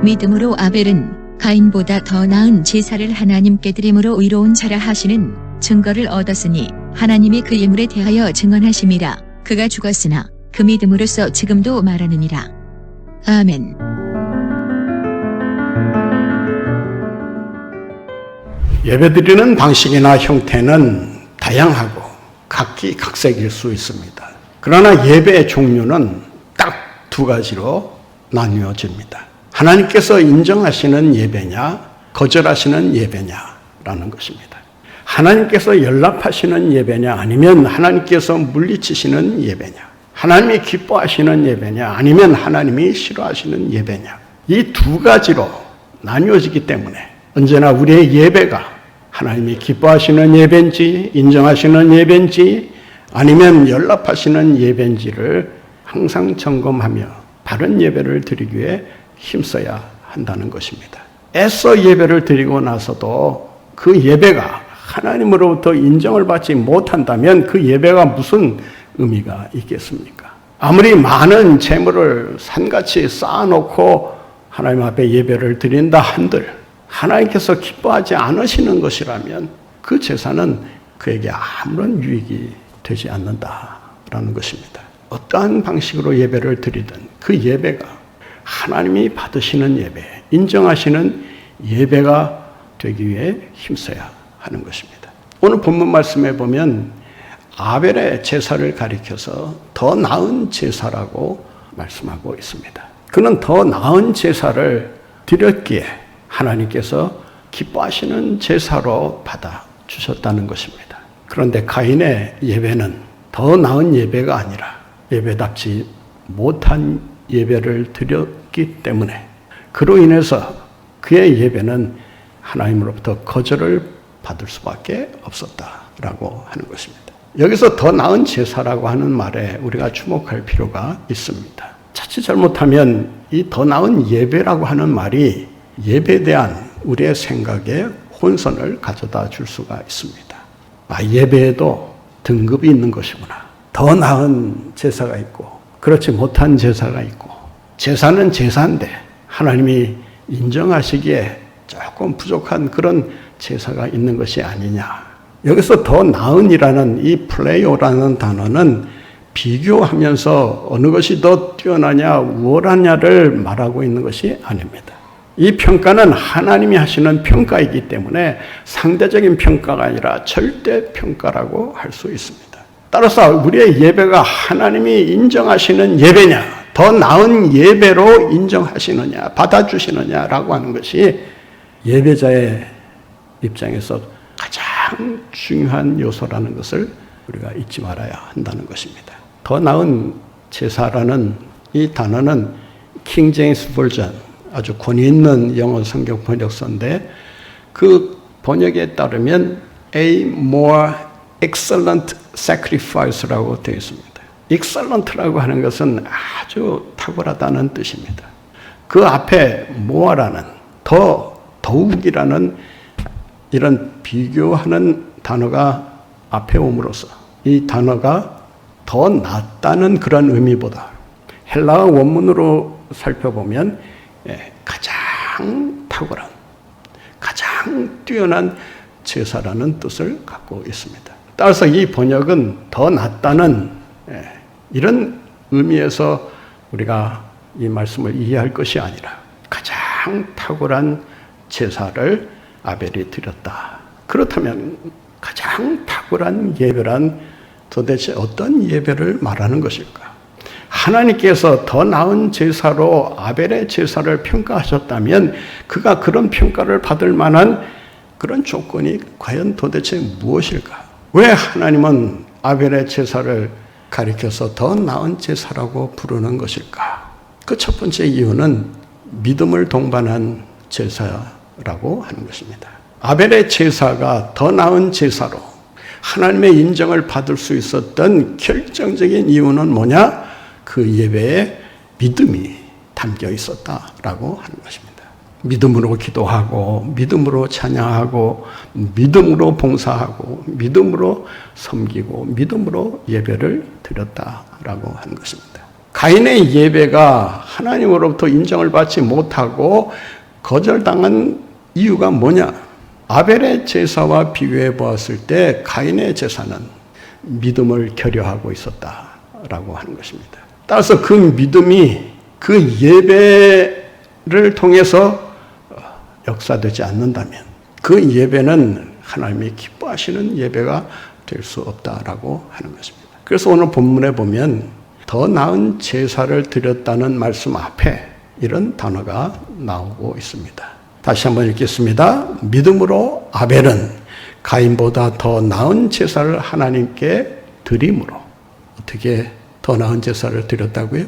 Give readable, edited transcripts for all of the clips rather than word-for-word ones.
믿음으로 아벨은 가인보다 더 나은 제사를 하나님께 드림으로 의로운 자라 하시는 증거를 얻었으니 하나님이 그 예물에 대하여 증언하심이라. 그가 죽었으나 그 믿음으로써 지금도 말하느니라. 아멘. 예배드리는 방식이나 형태는 다양하고 각기각색일 수 있습니다. 그러나 예배의 종류는 딱 두 가지로 나뉘어집니다. 하나님께서 인정하시는 예배냐, 거절하시는 예배냐라는 것입니다. 하나님께서 연락하시는 예배냐, 아니면 하나님께서 물리치시는 예배냐, 하나님이 기뻐하시는 예배냐, 아니면 하나님이 싫어하시는 예배냐, 이 두 가지로 나뉘어지기 때문에 언제나 우리의 예배가 하나님이 기뻐하시는 예배인지, 인정하시는 예배인지, 아니면 연락하시는 예배인지를 항상 점검하며 바른 예배를 드리기 위해 힘써야 한다는 것입니다. 애써 예배를 드리고 나서도 그 예배가 하나님으로부터 인정을 받지 못한다면 그 예배가 무슨 의미가 있겠습니까? 아무리 많은 재물을 산같이 쌓아놓고 하나님 앞에 예배를 드린다 한들 하나님께서 기뻐하지 않으시는 것이라면 그 제사는 그에게 아무런 유익이 되지 않는다라는 것입니다. 어떠한 방식으로 예배를 드리든 그 예배가 하나님이 받으시는 예배, 인정하시는 예배가 되기 위해 힘써야 하는 것입니다. 오늘 본문 말씀에 보면 아벨의 제사를 가리켜서 더 나은 제사라고 말씀하고 있습니다. 그는 더 나은 제사를 드렸기에 하나님께서 기뻐하시는 제사로 받아주셨다는 것입니다. 그런데 가인의 예배는 더 나은 예배가 아니라 예배답지 못한 예배를 드렸기 때문에 그로 인해서 그의 예배는 하나님으로부터 거절을 받을 수밖에 없었다라고 하는 것입니다. 여기서 더 나은 제사라고 하는 말에 우리가 주목할 필요가 있습니다. 자칫 잘못하면 이 더 나은 예배라고 하는 말이 예배에 대한 우리의 생각에 혼선을 가져다 줄 수가 있습니다. 예배에도 등급이 있는 것이구나. 더 나은 제사가 있고 그렇지 못한 제사가 있고 제사는 제사인데 하나님이 인정하시기에 조금 부족한 그런 제사가 있는 것이 아니냐. 여기서 더 나은이라는 이 플레이오라는 단어는 비교하면서 어느 것이 더 뛰어나냐 우월하냐를 말하고 있는 것이 아닙니다. 이 평가는 하나님이 하시는 평가이기 때문에 상대적인 평가가 아니라 절대 평가라고 할 수 있습니다. 따라서 우리의 예배가 하나님이 인정하시는 예배냐, 더 나은 예배로 인정하시느냐, 받아주시느냐라고 하는 것이 예배자의 입장에서 가장 중요한 요소라는 것을 우리가 잊지 말아야 한다는 것입니다. 더 나은 제사라는 이 단어는 킹 제임스 버전, 아주 권위 있는 영어 성경 번역서인데 그 번역에 따르면 a more excellent sacrifice라고 되어 있습니다. excellent라고 하는 것은 아주 탁월하다는 뜻입니다. 그 앞에 more라는 더욱이라는 이런 비교하는 단어가 앞에 옴으로써 이 단어가 더 낫다는 그런 의미보다 헬라어 원문으로 살펴보면 가장 탁월한, 가장 뛰어난 제사라는 뜻을 갖고 있습니다. 따라서 이 번역은 더 낫다는 이런 의미에서 우리가 이 말씀을 이해할 것이 아니라 가장 탁월한 제사를 아벨이 드렸다. 그렇다면 가장 탁월한 예배란 도대체 어떤 예배를 말하는 것일까? 하나님께서 더 나은 제사로 아벨의 제사를 평가하셨다면 그가 그런 평가를 받을 만한 그런 조건이 과연 도대체 무엇일까? 왜 하나님은 아벨의 제사를 가리켜서 더 나은 제사라고 부르는 것일까? 그 첫 번째 이유는 믿음을 동반한 제사라고 하는 것입니다. 아벨의 제사가 더 나은 제사로 하나님의 인정을 받을 수 있었던 결정적인 이유는 뭐냐? 그 예배에 믿음이 담겨 있었다라고 하는 것입니다. 믿음으로 기도하고 믿음으로 찬양하고 믿음으로 봉사하고 믿음으로 섬기고 믿음으로 예배를 드렸다라고 하는 것입니다. 가인의 예배가 하나님으로부터 인정을 받지 못하고 거절당한 이유가 뭐냐? 아벨의 제사와 비교해 보았을 때 가인의 제사는 믿음을 결여하고 있었다라고 하는 것입니다. 따라서 그 믿음이 그 예배를 통해서 역사되지 않는다면 그 예배는 하나님이 기뻐하시는 예배가 될 수 없다라고 하는 것입니다. 그래서 오늘 본문에 보면 더 나은 제사를 드렸다는 말씀 앞에 이런 단어가 나오고 있습니다. 다시 한번 읽겠습니다. 믿음으로 아벨은 가인보다 더 나은 제사를 하나님께 드림으로. 어떻게 더 나은 제사를 드렸다고요?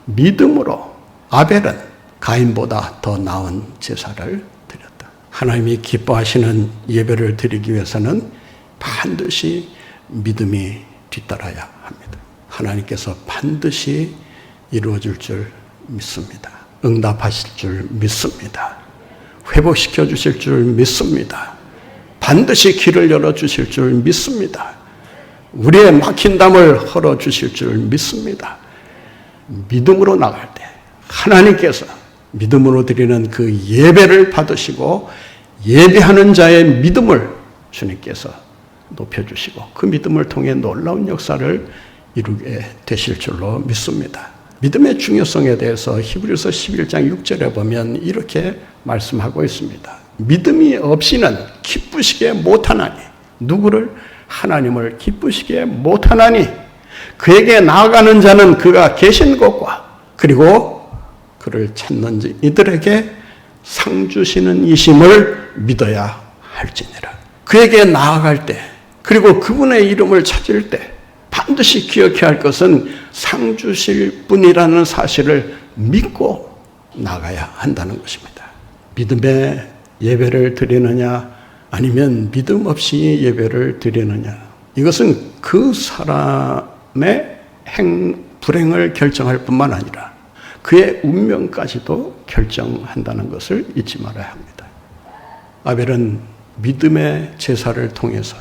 믿음으로 아벨은 가인보다 더 나은 제사를 드렸다. 하나님이 기뻐하시는 예배를 드리기 위해서는 반드시 믿음이 뒤따라야 합니다. 하나님께서 반드시 이루어질 줄 믿습니다. 응답하실 줄 믿습니다. 회복시켜 주실 줄 믿습니다. 반드시 길을 열어주실 줄 믿습니다. 우리의 막힌 담을 헐어주실 줄 믿습니다. 믿음으로 나갈 때 하나님께서 믿음으로 드리는 그 예배를 받으시고 예배하는 자의 믿음을 주님께서 높여주시고 그 믿음을 통해 놀라운 역사를 이루게 되실 줄로 믿습니다. 믿음의 중요성에 대해서 히브리서 11장 6절에 보면 이렇게 말씀하고 있습니다. 믿음이 없이는 기쁘시게 못하나니 누구를? 하나님을 기쁘시게 못하나니 그에게 나아가는 자는 그가 계신 곳과 그리고 그를 찾는 이들에게 상 주시는 이심을 믿어야 할지니라. 그에게 나아갈 때 그리고 그분의 이름을 찾을 때 반드시 기억해야 할 것은 상 주실 분이라는 사실을 믿고 나가야 한다는 것입니다. 믿음의 예배를 드리느냐 아니면 믿음 없이 예배를 드리느냐, 이것은 그 사람의 불행을 결정할 뿐만 아니라 그의 운명까지도 결정한다는 것을 잊지 말아야 합니다. 아벨은 믿음의 제사를 통해서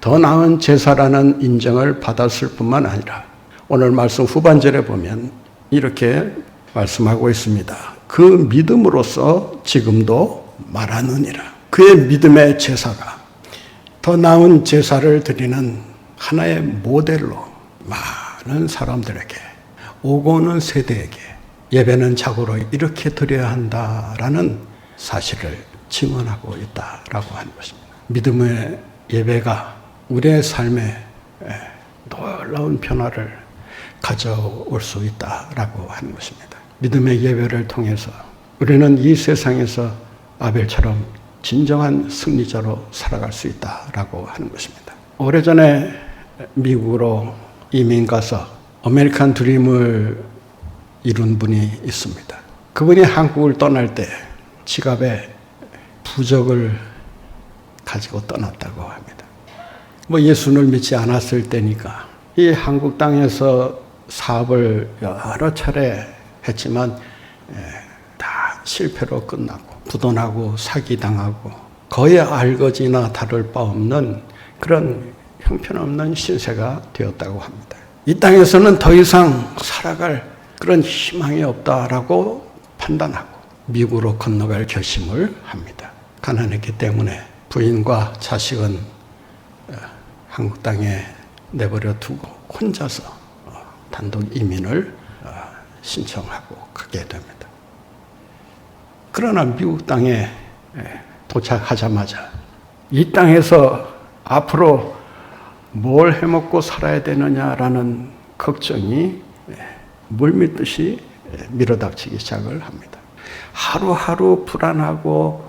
더 나은 제사라는 인정을 받았을 뿐만 아니라 오늘 말씀 후반절에 보면 이렇게 말씀하고 있습니다. 그 믿음으로써 지금도 말하느니라. 그의 믿음의 제사가 더 나은 제사를 드리는 하나의 모델로 많은 사람들에게, 오고 오는 세대에게 예배는 자고로 이렇게 드려야 한다라는 사실을 증언하고 있다라고 하는 것입니다. 믿음의 예배가 우리의 삶에 놀라운 변화를 가져올 수 있다라고 하는 것입니다. 믿음의 예배를 통해서 우리는 이 세상에서 아벨처럼 진정한 승리자로 살아갈 수 있다라고 하는 것입니다. 오래전에 미국으로 이민 가서 아메리칸 드림을 이룬 분이 있습니다. 그분이 한국을 떠날 때 지갑에 부적을 가지고 떠났다고 합니다. 예수를 믿지 않았을 때니까 이 한국 땅에서 사업을 여러 차례 했지만 다 실패로 끝나고 부도나고 사기당하고 거의 알거지나 다를 바 없는 그런 형편없는 신세가 되었다고 합니다. 이 땅에서는 더 이상 살아갈 그런 희망이 없다라고 판단하고 미국으로 건너갈 결심을 합니다. 가난했기 때문에 부인과 자식은 한국 땅에 내버려 두고 혼자서 단독 이민을 신청하고 가게 됩니다. 그러나 미국 땅에 도착하자마자 이 땅에서 앞으로 뭘 해먹고 살아야 되느냐라는 걱정이 물밀듯이 밀어닥치기 시작을 합니다. 하루하루 불안하고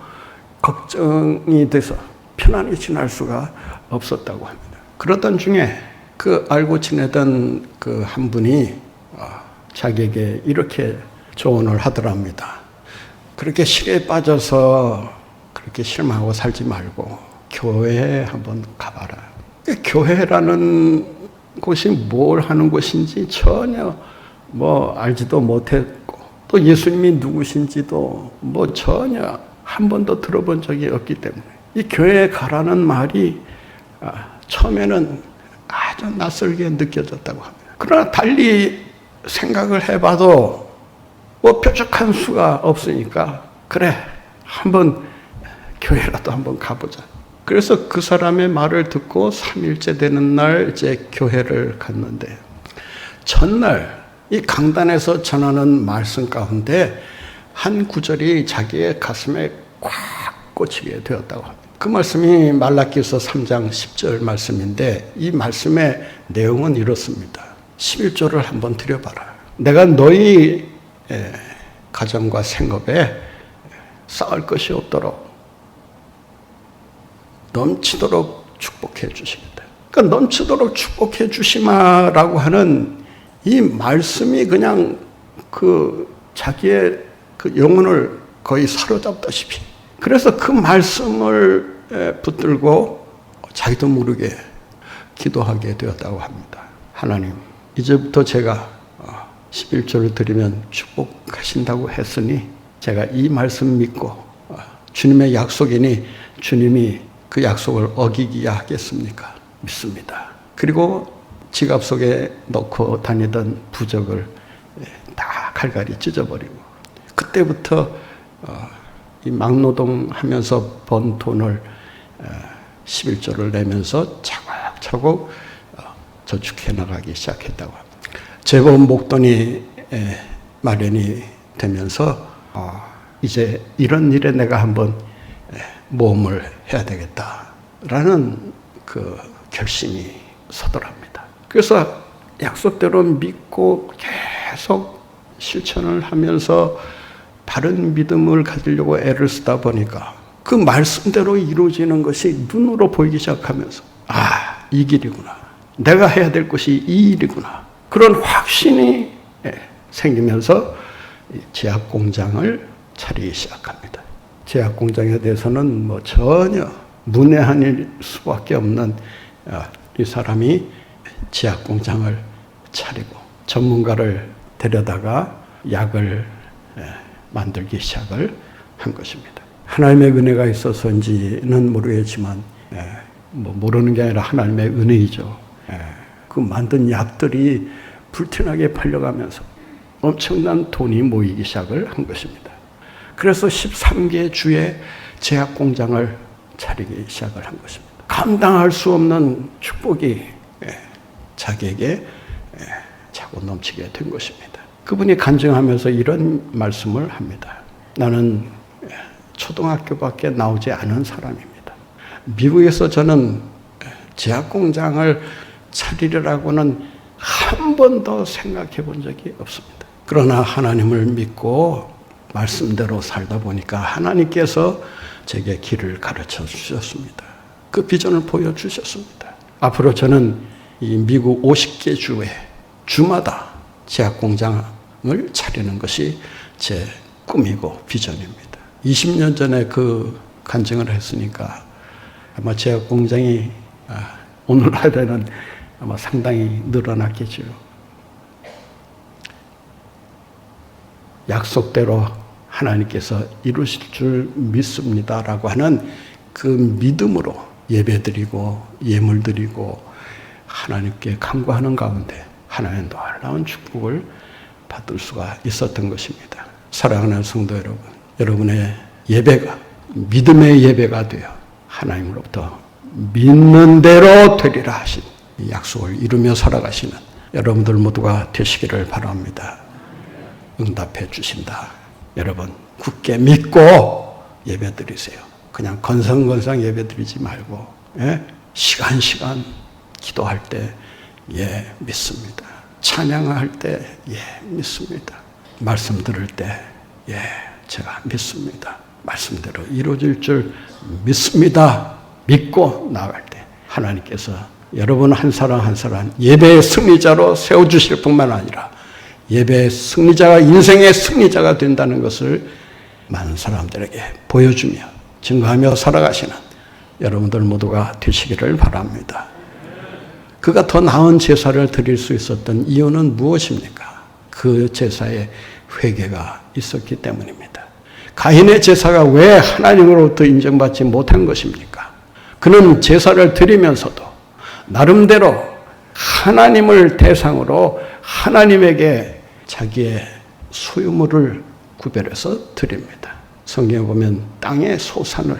걱정이 돼서 편안히 지날 수가 없었다고 합니다. 그러던 중에 그 알고 지내던 그 한 분이 자기에게 이렇게 조언을 하더랍니다. 그렇게 실에 빠져서 그렇게 실망하고 살지 말고 교회에 한번 가봐라. 교회라는 곳이 뭘 하는 곳인지 전혀 알지도 못했고 또 예수님이 누구신지도 전혀 한 번도 들어본 적이 없기 때문에 이 교회에 가라는 말이 처음에는 아주 낯설게 느껴졌다고 합니다. 그러나 달리 생각을 해봐도 뭐 뾰족한 수가 없으니까 그래 한번 교회라도 한번 가보자. 그래서 그 사람의 말을 듣고 3일째 되는 날 이제 교회를 갔는데 전날 이 강단에서 전하는 말씀 가운데 한 구절이 자기의 가슴에 꽉 꽂히게 되었다고 합니다. 그 말씀이 말라기서 3장 10절 말씀인데 이 말씀의 내용은 이렇습니다. 11조를 한번 드려봐라. 내가 너희 가정과 생업에 쌓을 것이 없도록 넘치도록 축복해 주시겠다. 그러니까 넘치도록 축복해 주시마라고 하는 이 말씀이 그냥 그 자기의 그 영혼을 거의 사로잡다시피 그래서 그 말씀을 붙들고 자기도 모르게 기도하게 되었다고 합니다. 하나님, 이제부터 제가 11조를 드리면 축복하신다고 했으니 제가 이 말씀 믿고 주님의 약속이니 주님이 그 약속을 어기기야 하겠습니까? 믿습니다. 그리고 지갑 속에 넣고 다니던 부적을 다 갈갈이 찢어버리고 그때부터 이 막노동하면서 번 돈을 11조를 내면서 차곡차곡 저축해 나가기 시작했다고 합니다. 제법 목돈이 마련이 되면서 이제 이런 일에 내가 한번 모험을 해야 되겠다라는 그 결심이 서더랍니다. 그래서 약속대로 믿고 계속 실천을 하면서 바른 믿음을 가지려고 애를 쓰다 보니까 그 말씀대로 이루어지는 것이 눈으로 보이기 시작하면서 이 길이구나. 내가 해야 될 것이 이 일이구나. 그런 확신이 생기면서 제약 공장을 차리기 시작합니다. 제약 공장에 대해서는 뭐 전혀 문외한일 수밖에 없는 이 사람이 제약 공장을 차리고 전문가를 데려다가 약을 만들기 시작을 한 것입니다. 하나님의 은혜가 있어서인지는 모르겠지만 뭐 모르는 게 아니라 하나님의 은혜이죠. 그 만든 약들이 불티나게 팔려가면서 엄청난 돈이 모이기 시작을 한 것입니다. 그래서 13개 주에 제약 공장을 차리기 시작을 한 것입니다. 감당할 수 없는 축복이 자기에게 차고 넘치게 된 것입니다. 그분이 간증하면서 이런 말씀을 합니다. 나는 초등학교밖에 나오지 않은 사람입니다. 미국에서 저는 제약 공장을 차리려고는 한 번도 생각해 본 적이 없습니다. 그러나 하나님을 믿고 말씀대로 살다 보니까 하나님께서 제게 길을 가르쳐 주셨습니다. 그 비전을 보여주셨습니다. 앞으로 저는 이 미국 50개 주에 주마다 제약 공장을 차리는 것이 제 꿈이고 비전입니다. 20년 전에 그 간증을 했으니까 아마 제약 공장이 오늘날에는 아마 상당히 늘어났겠죠. 약속대로 하나님께서 이루실 줄 믿습니다라고 하는 그 믿음으로 예배드리고 예물드리고 하나님께 간구하는 가운데 하나님의 놀라운 축복을 받을 수가 있었던 것입니다. 사랑하는 성도 여러분, 여러분의 예배가 믿음의 예배가 되어 하나님으로부터 믿는 대로 되리라 하신 이 약속을 이루며 살아가시는 여러분들 모두가 되시기를 바랍니다. 응답해 주신다. 여러분 굳게 믿고 예배드리세요. 그냥 건성건성 예배드리지 말고 시간 기도할 때 믿습니다. 찬양할 때 믿습니다. 말씀 들을 때 제가 믿습니다. 말씀대로 이루어질 줄 믿습니다. 믿고 나아갈 때 하나님께서 여러분 한 사람 한 사람 예배의 승리자로 세워주실 뿐만 아니라 예배의 승리자가 인생의 승리자가 된다는 것을 많은 사람들에게 보여주며 증거하며 살아가시는 여러분들 모두가 되시기를 바랍니다. 그가 더 나은 제사를 드릴 수 있었던 이유는 무엇입니까? 그 제사에 회개가 있었기 때문입니다. 가인의 제사가 왜 하나님으로부터 인정받지 못한 것입니까? 그는 제사를 드리면서도 나름대로 하나님을 대상으로 하나님에게 자기의 소유물을 구별해서 드립니다. 성경에 보면 땅의 소산을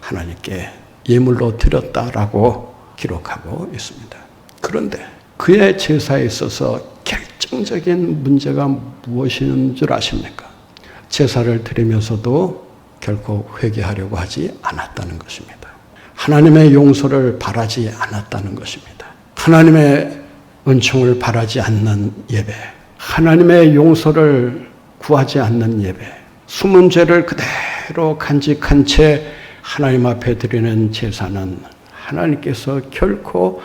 하나님께 예물로 드렸다라고 기록하고 있습니다. 그런데 그의 제사에 있어서 결정적인 문제가 무엇인 줄 아십니까? 제사를 드리면서도 결코 회개하려고 하지 않았다는 것입니다. 하나님의 용서를 바라지 않았다는 것입니다. 하나님의 은총을 바라지 않는 예배, 하나님의 용서를 구하지 않는 예배, 숨은 죄를 그대로 간직한 채 하나님 앞에 드리는 제사는 하나님께서 결코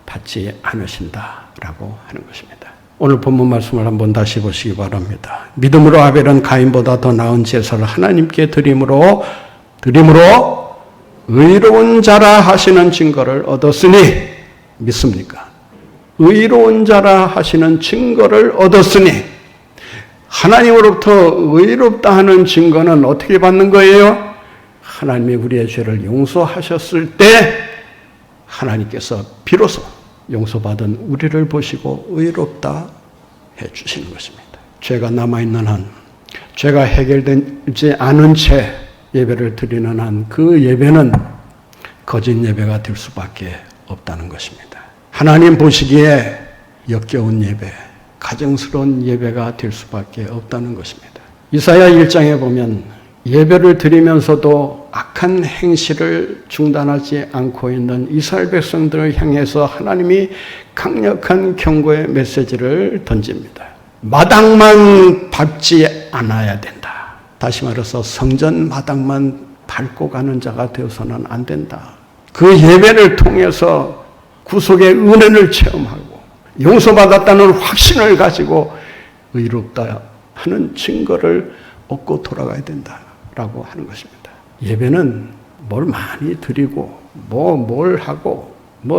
받지 않으신다라고 하는 것입니다. 오늘 본문 말씀을 한번 다시 보시기 바랍니다. 믿음으로 아벨은 가인보다 더 나은 제사를 하나님께 드림으로 의로운 자라 하시는 증거를 얻었으니, 믿습니까? 의로운 자라 하시는 증거를 얻었으니, 하나님으로부터 의롭다 하는 증거는 어떻게 받는 거예요? 하나님이 우리의 죄를 용서하셨을 때 하나님께서 비로소 용서받은 우리를 보시고 의롭다 해주시는 것입니다. 죄가 남아있는 한, 죄가 해결되지 않은 채 예배를 드리는 한 그 예배는 거짓 예배가 될 수밖에 없다는 것입니다. 하나님 보시기에 역겨운 예배, 가증스러운 예배가 될 수밖에 없다는 것입니다. 이사야 1장에 보면 예배를 드리면서도 악한 행실을 중단하지 않고 있는 이스라엘 백성들을 향해서 하나님이 강력한 경고의 메시지를 던집니다. 마당만 밟지 않아야 된다. 다시 말해서 성전 마당만 밟고 가는 자가 되어서는 안 된다. 그 예배를 통해서 구속의 은혜를 체험하고 용서받았다는 확신을 가지고 의롭다 하는 증거를 얻고 돌아가야 된다라고 하는 것입니다. 예배는 뭘 많이 드리고 뭘 하고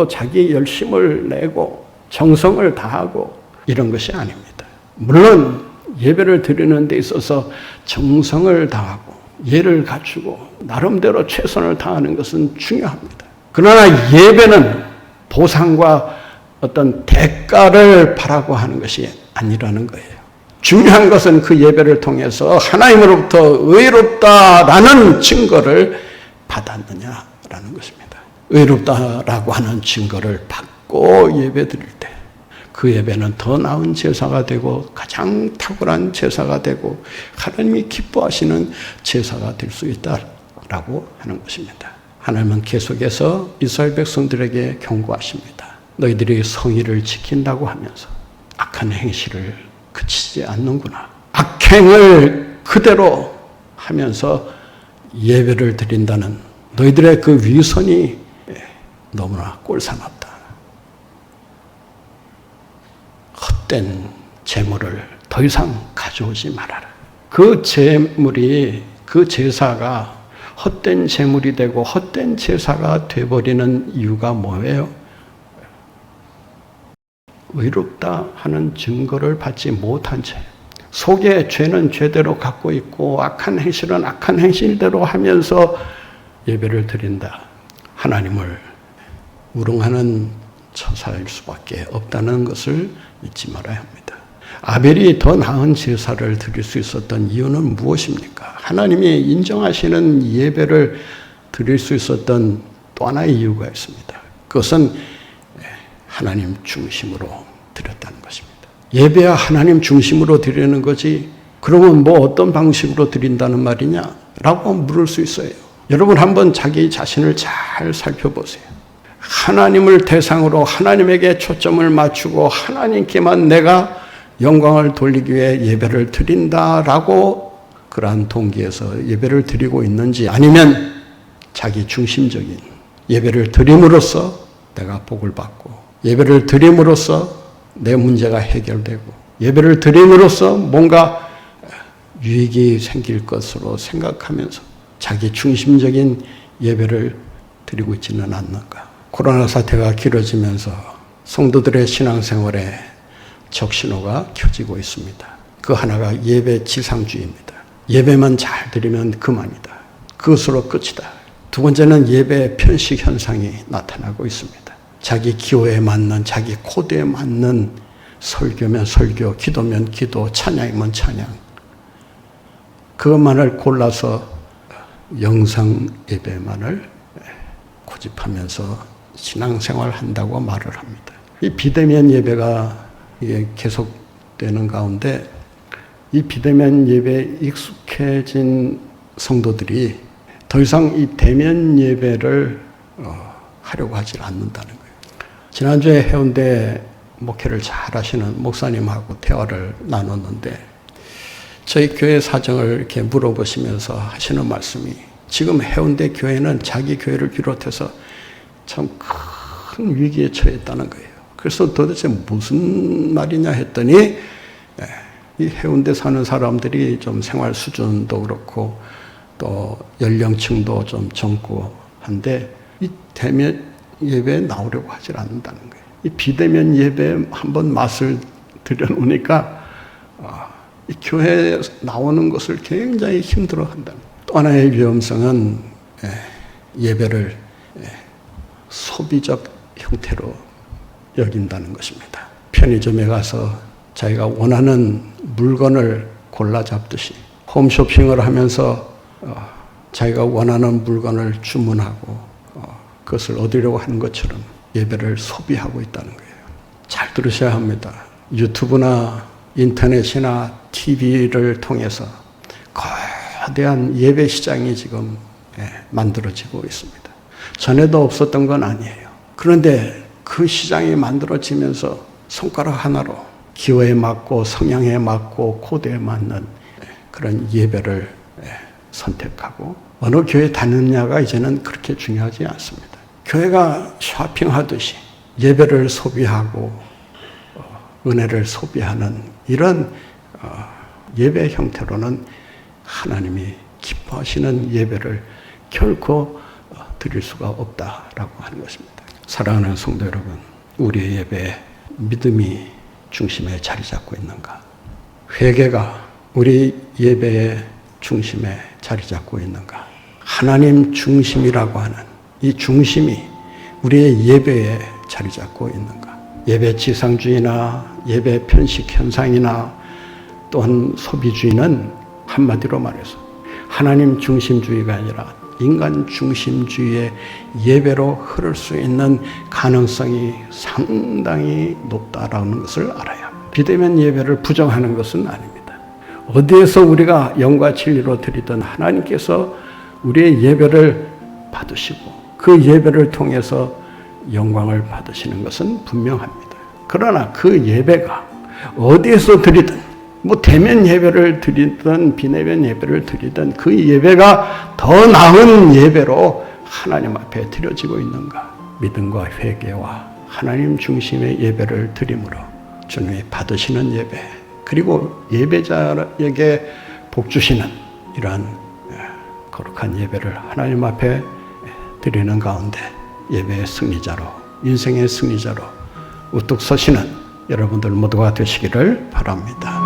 자기 열심을 내고 정성을 다하고 이런 것이 아닙니다. 물론 예배를 드리는 데 있어서 정성을 다하고 예를 갖추고 나름대로 최선을 다하는 것은 중요합니다. 그러나 예배는 보상과 어떤 대가를 바라고 하는 것이 아니라는 거예요. 중요한 것은 그 예배를 통해서 하나님으로부터 의롭다라는 증거를 받았느냐라는 것입니다. 의롭다라고 하는 증거를 받고 예배 드릴 때 그 예배는 더 나은 제사가 되고 가장 탁월한 제사가 되고 하나님이 기뻐하시는 제사가 될 수 있다라고 하는 것입니다. 하나님은 계속해서 이스라엘 백성들에게 경고하십니다. 너희들이 성의를 지킨다고 하면서 악한 행실을 그치지 않는구나. 악행을 그대로 하면서 예배를 드린다는 너희들의 그 위선이 너무나 꼴사납다. 헛된 재물을 더 이상 가져오지 말아라. 그 재물이, 그 제사가 헛된 재물이 되고 헛된 제사가 되어버리는 이유가 뭐예요? 의롭다 하는 증거를 받지 못한 채 속에 죄는 죄대로 갖고 있고 악한 행실은 악한 행실대로 하면서 예배를 드린다. 하나님을 우롱하는 처사일 수밖에 없다는 것을 잊지 말아야 합니다. 아벨이 더 나은 제사를 드릴 수 있었던 이유는 무엇입니까? 하나님이 인정하시는 예배를 드릴 수 있었던 또 하나의 이유가 있습니다. 그것은 하나님 중심으로 드렸다는 것입니다. 예배야 하나님 중심으로 드리는 거지 그러면 어떤 방식으로 드린다는 말이냐? 라고 물을 수 있어요. 여러분 한번 자기 자신을 잘 살펴보세요. 하나님을 대상으로 하나님에게 초점을 맞추고 하나님께만 내가 영광을 돌리기 위해 예배를 드린다라고 그러한 동기에서 예배를 드리고 있는지 아니면 자기 중심적인 예배를 드림으로써 내가 복을 받고 예배를 드림으로써 내 문제가 해결되고 예배를 드림으로써 뭔가 유익이 생길 것으로 생각하면서 자기 중심적인 예배를 드리고 있지는 않는가. 코로나 사태가 길어지면서 성도들의 신앙생활에 적신호가 켜지고 있습니다. 그 하나가 예배 지상주의입니다. 예배만 잘 드리면 그만이다. 그것으로 끝이다. 두 번째는 예배 편식 현상이 나타나고 있습니다. 자기 기호에 맞는, 자기 코드에 맞는 설교면 설교, 기도면 기도, 찬양이면 찬양. 그것만을 골라서 영상 예배만을 고집하면서 신앙생활 한다고 말을 합니다. 이 비대면 예배가 계속되는 가운데 이 비대면 예배에 익숙해진 성도들이 더 이상 이 대면 예배를 하려고 하지 않는다는 거예요. 지난주에 해운대 목회를 잘 하시는 목사님하고 대화를 나눴는데 저희 교회 사정을 이렇게 물어보시면서 하시는 말씀이 지금 해운대 교회는 자기 교회를 비롯해서 참 큰 위기에 처했다는 거예요. 그래서 도대체 무슨 말이냐 했더니 이 해운대 사는 사람들이 좀 생활 수준도 그렇고 또 연령층도 좀 젊고 한데 이 대면 예배에 나오려고 하질 않는다는 거예요. 이 비대면 예배에 한번 맛을 들여놓으니까 이 교회에 나오는 것을 굉장히 힘들어한다는 거예요. 또 하나의 위험성은 예배를 소비적 형태로 여긴다는 것입니다. 편의점에 가서 자기가 원하는 물건을 골라 잡듯이 홈쇼핑을 하면서 자기가 원하는 물건을 주문하고 그것을 얻으려고 하는 것처럼 예배를 소비하고 있다는 거예요. 잘 들으셔야 합니다. 유튜브나 인터넷이나 TV를 통해서 거대한 예배 시장이 지금 만들어지고 있습니다. 전에도 없었던 건 아니에요. 그런데 그 시장이 만들어지면서 손가락 하나로 기호에 맞고 성향에 맞고 코드에 맞는 그런 예배를 선택하고 어느 교회 다니느냐가 이제는 그렇게 중요하지 않습니다. 교회가 쇼핑하듯이 예배를 소비하고 은혜를 소비하는 이런 예배 형태로는 하나님이 기뻐하시는 예배를 결코 드릴 수가 없다라고 하는 것입니다. 사랑하는 성도 여러분, 우리의 예배에 믿음이 중심에 자리 잡고 있는가? 회개가 우리 예배의 중심에 자리 잡고 있는가? 하나님 중심이라고 하는 이 중심이 우리의 예배에 자리 잡고 있는가? 예배 지상주의나 예배 편식 현상이나 또한 소비주의는 한마디로 말해서 하나님 중심주의가 아니라 인간 중심주의의 예배로 흐를 수 있는 가능성이 상당히 높다라는 것을 알아야 비대면 예배를 부정하는 것은 아닙니다. 어디에서 우리가 영과 진리로 드리던 하나님께서 우리의 예배를 받으시고 그 예배를 통해서 영광을 받으시는 것은 분명합니다. 그러나 그 예배가 어디에서 드리든 대면 예배를 드리든 비대면 예배를 드리든 그 예배가 더 나은 예배로 하나님 앞에 드려지고 있는가? 믿음과 회개와 하나님 중심의 예배를 드림으로 주님이 받으시는 예배 그리고 예배자에게 복 주시는 이러한 거룩한 예배를 하나님 앞에 드리는 가운데 예배의 승리자로 인생의 승리자로 우뚝 서시는 여러분들 모두가 되시기를 바랍니다.